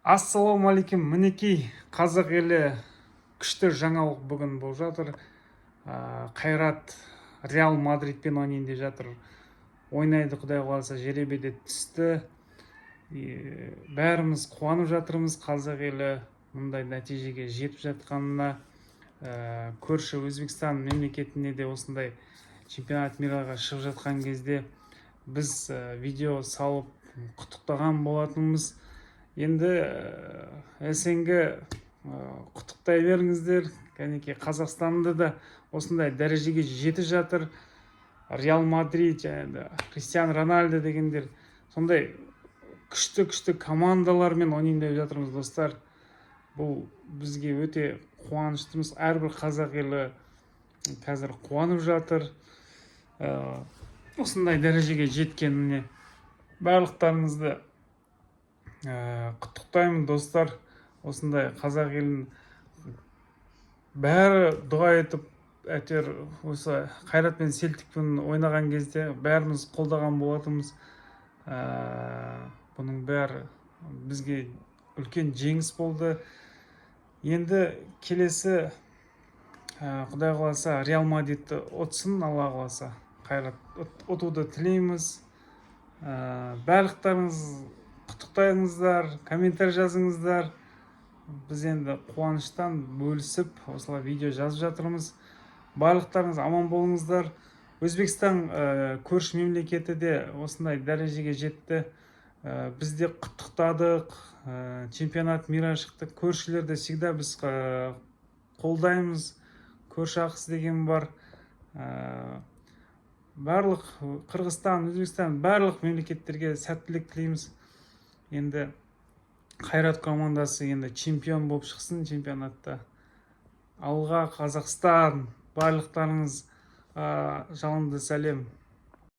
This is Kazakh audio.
Ассалаумағалейкум, мінекей қазақ елі күшті жаңалық бүгін болып жатыр. Қайрат Реал Мадридпен ойнайын деп жатыр. Ойнайды, құдай қаласа, жеребеде түсті. Бәріміз қуанып жатырмыз, қазақ елі мұндай нәтижеге жетіп жатқанына. Көрші Өзбекстан мемлекетіне де осындай чемпионат мираға шығып жатқан кезде біз видео салып құттықтаған болатынбыз. Енді СНГ құттықтай беріңіздер. Кәнекей Қазақстанды да осындай дәрежеге жетіп жатыр. Реал Мадрид, Кристиан Рональдо дегендер сондай күшті командалармен ойнайын деп жатырмыз, достар. Бұл бізге өте қуаныштымыз. Әрбір қазақ елі қазір қуанып жатыр. Осындай дәрежеге жеткеніне барлықтарыңызды құттықтаймын, достар. Осындай қазақ елін бәрі дұға етіп, әйтеуір осы Қайрат пен Селтикпен ойнаған кезде бәріміз қолдаған болатынбыз. Бұның бәрі бізге үлкен жеңіс болды. Енді келесі құдай қаласа Реал Мадридті ұтсын, Алла қаласа. Қайрат ұтуды тілейміз. Барлықтарыңыз құттықтайыңыздар, комментарий жазыңыздар. Біз енді қуаныштан бөлісіп осылай видео жазып жатырмыз. Барлықтарыңыз аман болыңыздар. Өзбекстан көрші мемлекеті де осындай дәрежеге жетті. Біз де құттықтадық. Чемпионат мира шықты. Көршілерді всегда біз қолдаймыз. Көрші ақысы деген бар. Барлық Қырғызстан, Өзбекстан, барлық мемлекеттерге сәттілік тілейміз. Енді Қайрат командасы енді чемпион болып шықсын чемпионатта. Алға Қазақстан, барлықтарыңыз жалынды сәлем.